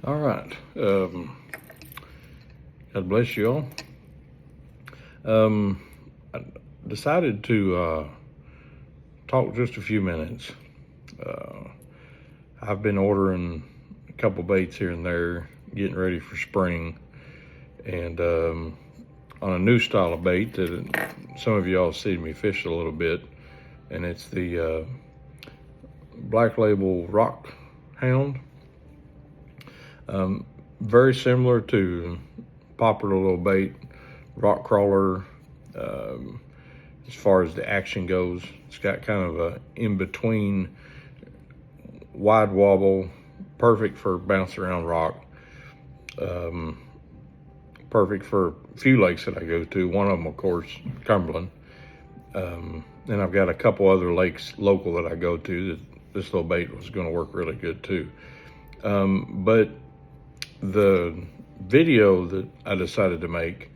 All right. God bless you all. I decided to talk just a few minutes. I've been ordering a couple baits here and there, getting ready for spring, and on a new style of bait that some of y'all seen me fish a little bit, and it's the Black Label Rock Hound. Very similar to popular little bait, rock crawler. As far as the action goes, it's got kind of a in-between wide wobble, perfect for bouncing around rock. Perfect for a few lakes that I go to. One of them, of course, Cumberland. And I've got a couple other lakes local that I go to that this little bait was going to work really good too. But the video that I decided to make,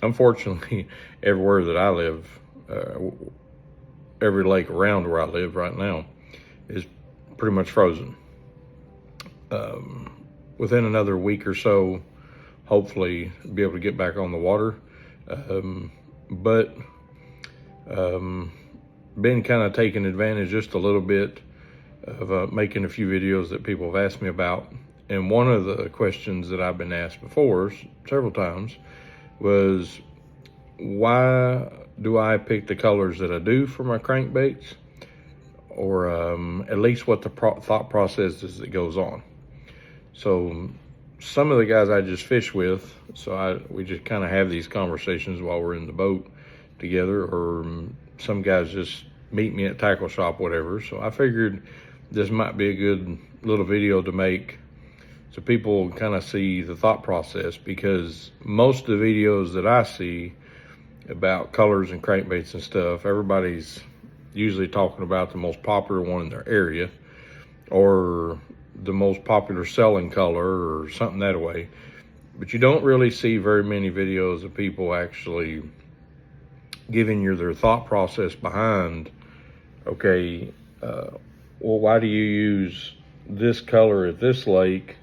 unfortunately, everywhere that I live, every lake around where I live right now is pretty much frozen. Within another week or so, hopefully be able to get back on the water. But been kind of taking advantage just a little bit of making a few videos that people have asked me about. And one of the questions that I've been asked before several times was, why do I pick the colors that I do for my crankbaits? Or at least what the thought process is that goes on. So some of the guys I just fish with, we just kind of have these conversations while we're in the boat together, or some guys just meet me at tackle shop, whatever. So I figured this might be a good little video to make so people kind of see the thought process, because most of the videos that I see about colors and crankbaits and stuff, everybody's usually talking about the most popular one in their area or the most popular selling color or something that way. But you don't really see very many videos of people actually giving you their thought process behind, okay, well, why do you use this color at this lake,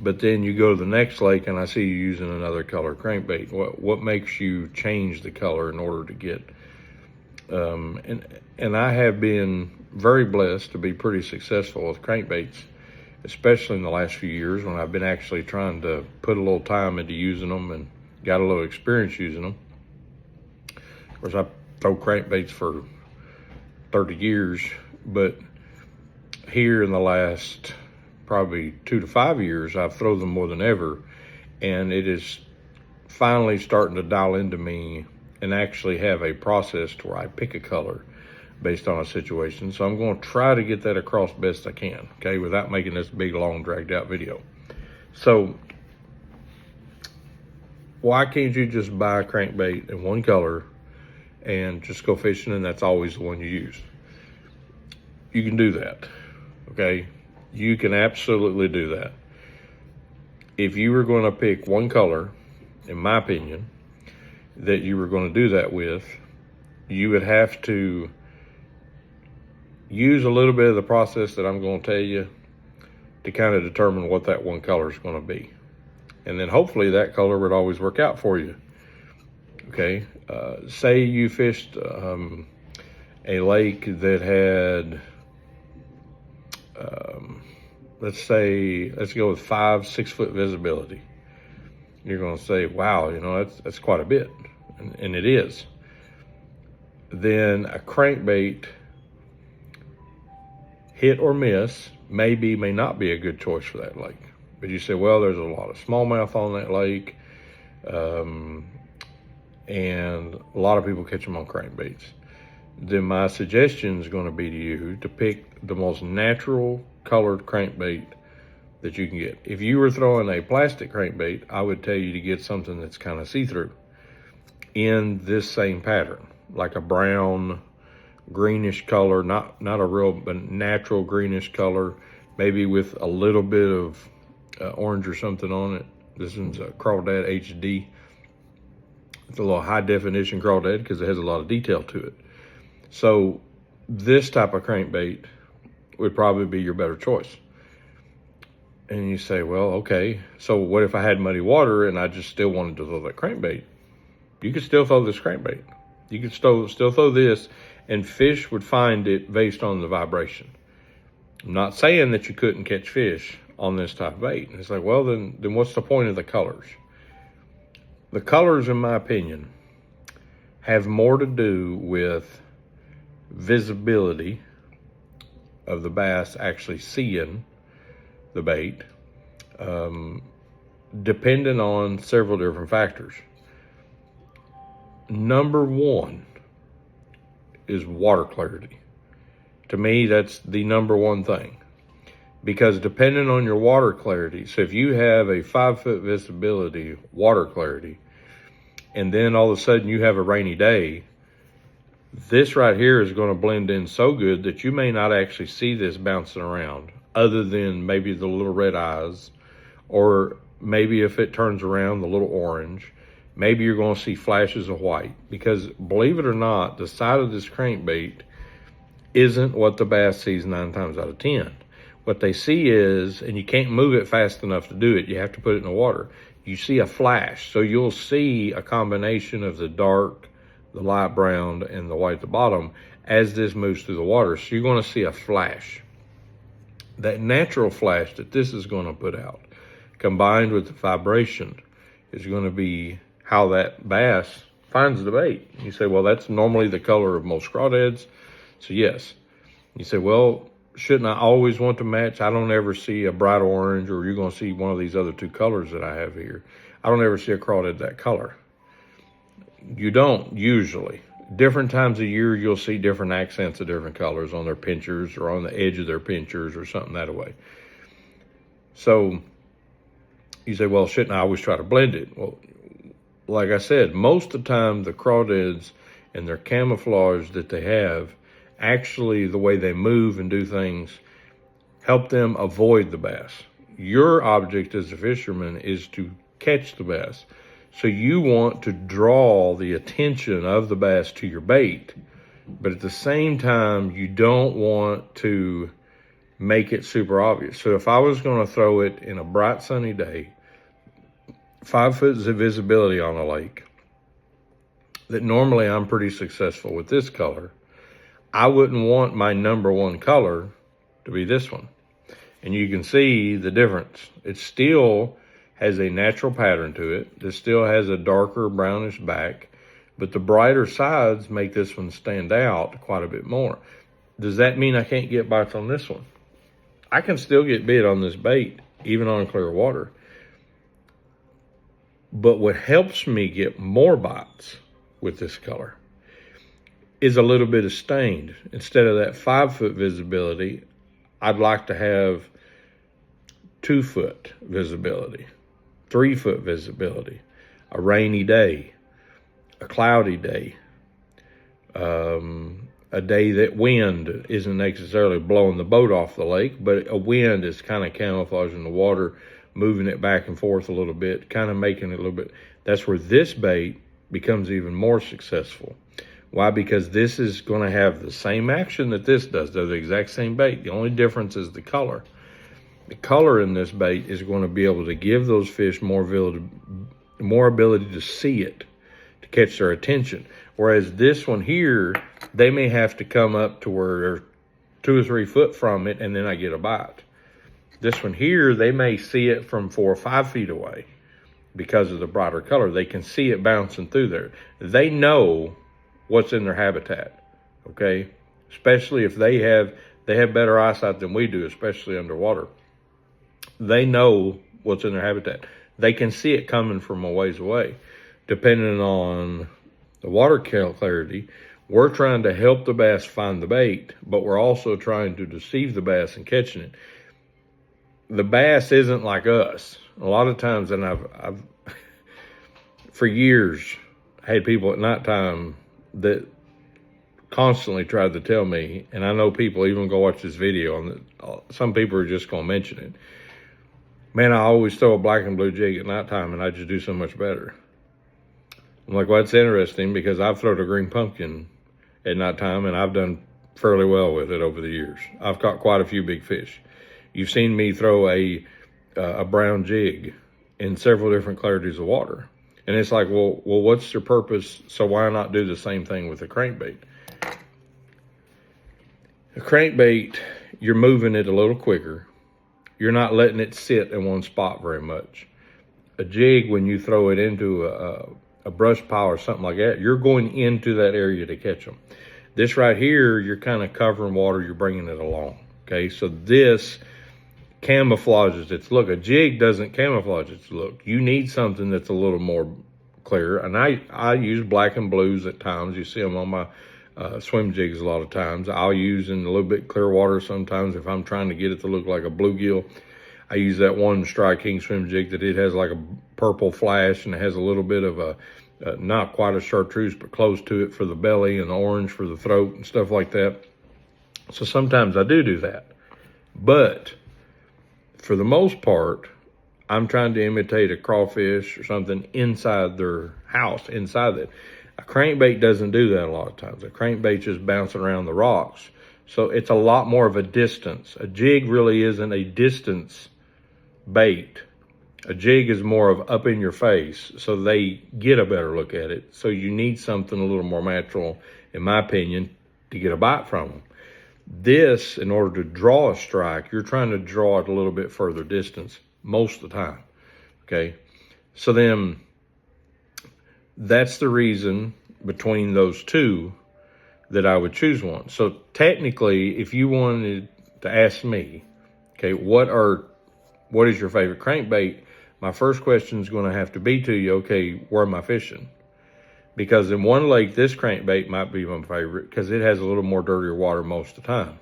but then you go to the next lake and I see you using another color crankbait? What makes you change the color in order to get, and I have been very blessed to be pretty successful with crankbaits, especially in the last few years when I've been actually trying to put a little time into using them and got a little experience using them. Of course, I throw crankbaits for 30 years, but here in the last probably 2 to 5 years, I've thrown them more than ever, and it is finally starting to dial into me and actually have a process to where I pick a color based on a situation. So I'm going to try to get that across best I can, okay, without making this big, long, dragged out video. So why can't you just buy a crankbait in one color and just go fishing and that's always the one you use? You can do that, okay? You can absolutely do that. If you were going to pick one color, in my opinion, that you were going to do that with, you would have to use a little bit of the process that I'm going to tell you to kind of determine what that one color is going to be. And then hopefully that color would always work out for you. Okay, say you fished a lake that had, let's go with 5-6 foot visibility. You're going to say, wow, you know, that's quite a bit, and it is. Then a crankbait, hit or miss, may not be a good choice for that lake. But you say, well, there's a lot of smallmouth on that lake, and a lot of people catch them on crankbaits. Then my suggestion is going to be to you to pick the most natural colored crankbait that you can get. If you were throwing a plastic crankbait, I would tell you to get something that's kind of see-through in this same pattern, like a brown, greenish color, not a real, but natural greenish color, maybe with a little bit of orange or something on it. This one's a Crawdad HD. It's a little high definition crawdad because it has a lot of detail to it. So this type of crankbait would probably be your better choice. And you say, well, okay, so what if I had muddy water and I just still wanted to throw that crankbait? You could still throw this crankbait. You could still throw this, and fish would find it based on the vibration. I'm not saying that you couldn't catch fish on this type of bait. And it's like, well, then what's the point of the colors? The colors, in my opinion, have more to do with visibility of the bass actually seeing the bait, depending on several different factors. Number one is water clarity. To me, that's the number one thing, because depending on your water clarity, so if you have a 5-foot visibility water clarity, and then all of a sudden you have a rainy day, this right here is going to blend in so good that you may not actually see this bouncing around, other than maybe the little red eyes, or maybe if it turns around, the little orange. Maybe you're going to see flashes of white, because believe it or not, the side of this crankbait isn't what the bass sees 9 times out of 10. What they see is, and you can't move it fast enough to do it, you have to put it in the water. You see a flash, so you'll see a combination of the dark, the light brown, and the white at the bottom as this moves through the water. So you're going to see a flash. That natural flash that this is going to put out, combined with the vibration, is going to be how that bass finds the bait. You say, well, that's normally the color of most crawdads. So yes. You say, well, shouldn't I always want to match? I don't ever see a bright orange, or you're going to see one of these other 2 colors that I have here. I don't ever see a crawdad that color. You don't usually. Different times of year, you'll see different accents of different colors on their pinchers or on the edge of their pinchers or something that way. So you say, well, shouldn't I always try to blend it? Well, like I said, most of the time the crawdads and their camouflage that they have, actually the way they move and do things, help them avoid the bass. Your object as a fisherman is to catch the bass. So you want to draw the attention of the bass to your bait, but at the same time, you don't want to make it super obvious. So if I was going to throw it in a bright sunny day, 5 foot visibility on a lake, that normally I'm pretty successful with this color, I wouldn't want my number one color to be this one. And you can see the difference. It still has a natural pattern to it. This still has a darker brownish back, but the brighter sides make this one stand out quite a bit more. Does that mean I can't get bites on this one? I can still get bit on this bait, even on clear water. But what helps me get more bites with this color is a little bit of stained. Instead of that 5 foot visibility, I'd like to have 2 foot visibility, 3 foot visibility, a rainy day, a cloudy day, a day that wind isn't necessarily blowing the boat off the lake, but a wind is kind of camouflaging the water, moving it back and forth a little bit, kind of making it a little bit. That's where this bait becomes even more successful. Why? Because this is going to have the same action that this does. They're the exact same bait. The only difference is the color. The color in this bait is going to be able to give those fish more ability to see it, to catch their attention. Whereas this one here, they may have to come up to where they're 2 or 3 foot from it, and then I get a bite. This one here, they may see it from 4 or 5 feet away because of the brighter color. They can see it bouncing through there. They know what's in their habitat, okay? Especially if they have better eyesight than we do, especially underwater. They know what's in their habitat. They can see it coming from a ways away. Depending on the water clarity, we're trying to help the bass find the bait, but we're also trying to deceive the bass in catching it. The bass isn't like us. A lot of times, and I've for years had people at nighttime that constantly tried to tell me, and I know people even go watch this video, and some people are just going to mention it. Man, I always throw a black and blue jig at nighttime, and I just do so much better. I'm like, well, that's interesting, because I've thrown a green pumpkin at nighttime, and I've done fairly well with it over the years. I've caught quite a few big fish. You've seen me throw a a brown jig in several different clarities of water. And it's like, well, what's your purpose? So why not do the same thing with a crankbait? A crankbait, you're moving it a little quicker. You're not letting it sit in one spot very much. A jig, when you throw it into a brush pile or something like that, you're going into that area to catch them. This right here, you're kind of covering water, you're bringing it along. Okay, so this camouflages its look. A jig doesn't camouflage its look. You need something that's a little more clear. And I use black and blues at times. You see them on my swim jigs a lot of times. I'll use in a little bit clear water sometimes if I'm trying to get it to look like a bluegill. I use that one Strike King swim jig that it has like a purple flash and it has a little bit of a, not quite a chartreuse, but close to it for the belly and orange for the throat and stuff like that. So sometimes I do that. But for the most part, I'm trying to imitate a crawfish or something inside their house, inside it. A crankbait doesn't do that a lot of times. A crankbait just bouncing around the rocks. So it's a lot more of a distance. A jig really isn't a distance bait. A jig is more of up in your face, so they get a better look at it. So you need something a little more natural, in my opinion, to get a bite from them. This, in order to draw a strike, you're trying to draw it a little bit further distance most of the time, okay? So then that's the reason between those two that I would choose one. So technically, if you wanted to ask me, okay, what is your favorite crankbait? My first question is going to have to be to you, okay, where am I fishing? Because in one lake, this crankbait might be my favorite because it has a little more dirtier water most of the time.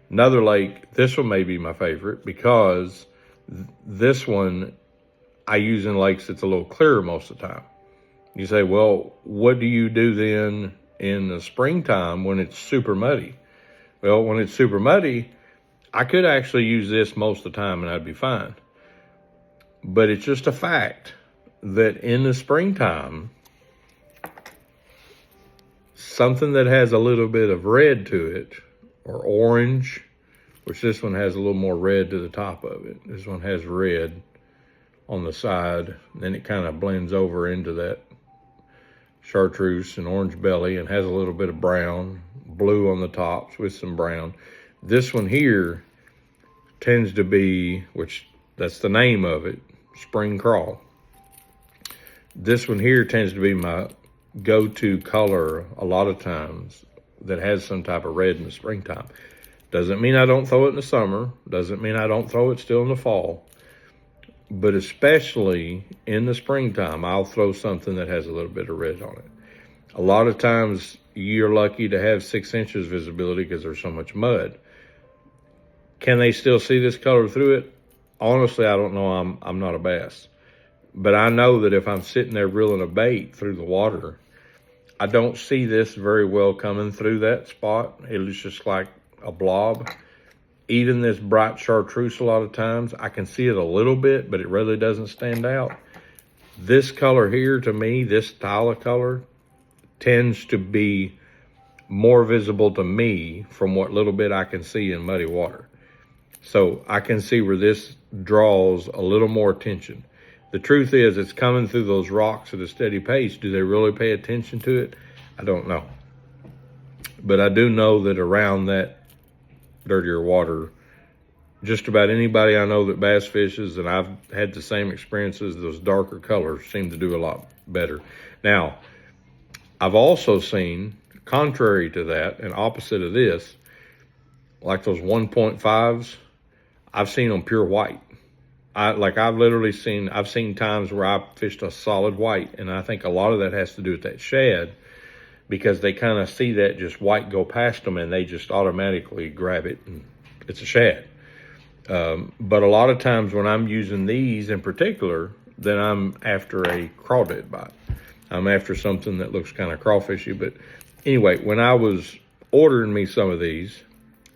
Another lake, this one may be my favorite because this one I use in lakes that's a little clearer most of the time. You say, well, what do you do then in the springtime when it's super muddy? Well, when it's super muddy, I could actually use this most of the time and I'd be fine. But it's just a fact that in the springtime, something that has a little bit of red to it, or orange, which this one has a little more red to the top of it. This one has red on the side, and then it kind of blends over into that chartreuse and orange belly and has a little bit of brown, blue on the tops with some brown. This one here tends to be, which that's the name of it, spring crawl. This one here tends to be my go-to color a lot of times that has some type of red in the springtime. Doesn't mean I don't throw it in the summer. Doesn't mean I don't throw it still in the fall. But especially in the springtime, I'll throw something that has a little bit of red on it. A lot of times you're lucky to have 6 inches visibility because there's so much mud. Can they still see this color through it? Honestly, I don't know. I'm not a bass. But I know that if I'm sitting there reeling a bait through the water, I don't see this very well coming through that spot. It looks just like a blob. Even this bright chartreuse a lot of times, I can see it a little bit, but it really doesn't stand out. This color here, to me, this style of color, tends to be more visible to me from what little bit I can see in muddy water. So I can see where this draws a little more attention. The truth is, it's coming through those rocks at a steady pace. Do they really pay attention to it? I don't know. But I do know that around that dirtier water, just about anybody I know that bass fishes, and I've had the same experiences, those darker colors seem to do a lot better. Now, I've also seen, contrary to that and opposite of this, like those 1.5s, I've seen them pure white. I've seen times where I fished a solid white, and I think a lot of that has to do with that shad, because they kind of see that just white go past them and they just automatically grab it and it's a shad. But a lot of times when I'm using these in particular, then I'm after a crawdad bite. I'm after something that looks kind of crawfishy. But anyway, when I was ordering me some of these,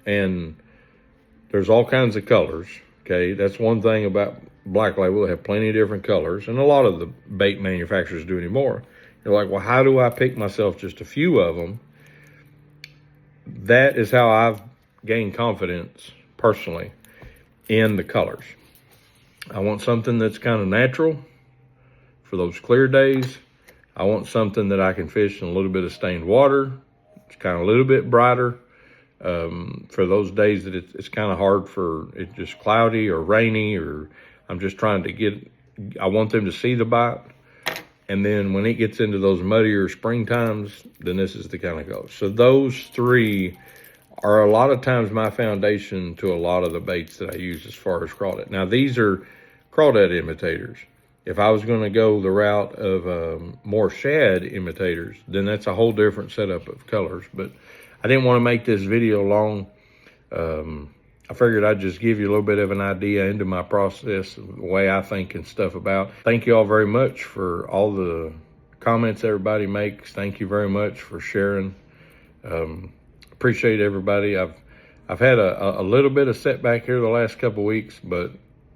and there's all kinds of colors, okay? That's one thing about Black Label. They have plenty of different colors, and a lot of the bait manufacturers do anymore. You're like, well, how do I pick myself just a few of them? That is how I've gained confidence personally in the colors. I want something that's kind of natural for those clear days. I want something that I can fish in a little bit of stained water. It's kind of a little bit brighter for those days that it's kind of hard for it's just cloudy or rainy, or I'm just trying to get, I want them to see the bite. And then when it gets into those muddier spring times, then this is the kind of go. So those three are a lot of times my foundation to a lot of the baits that I use as far as crawdad. Now these are crawdad imitators. If I was going to go the route of more shad imitators, then that's a whole different setup of colors. But I didn't want to make this video long. I figured I'd just give you a little bit of an idea into my process, the way I think and stuff about. Thank you all very much for all the comments everybody makes. Thank you very much for sharing. Appreciate everybody. I've had a little bit of setback here the last couple of weeks, but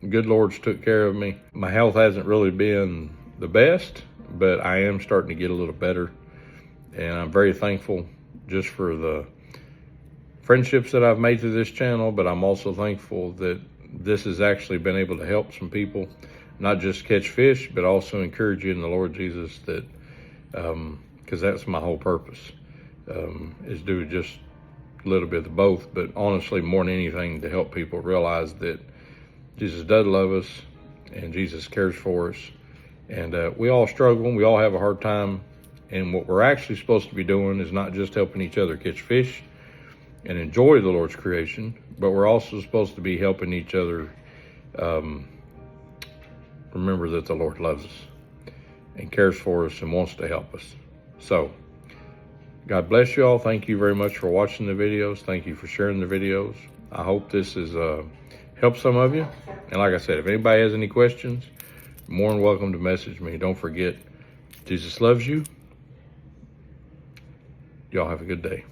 good Lord's took care of me. My health hasn't really been the best, but I am starting to get a little better. And I'm very thankful just for the friendships that I've made through this channel, but I'm also thankful that this has actually been able to help some people, not just catch fish, but also encourage you in the Lord Jesus, that because that's my whole purpose, is do just a little bit of both, but honestly, more than anything, to help people realize that Jesus does love us and Jesus cares for us. And we all struggle, we all have a hard time. And what we're actually supposed to be doing is not just helping each other catch fish and enjoy the Lord's creation, but we're also supposed to be helping each other remember that the Lord loves us and cares for us and wants to help us. So, God bless you all. Thank you very much for watching the videos. Thank you for sharing the videos. I hope this has helped some of you. And like I said, if anybody has any questions, more than welcome to message me. Don't forget, Jesus loves you. Y'all have a good day.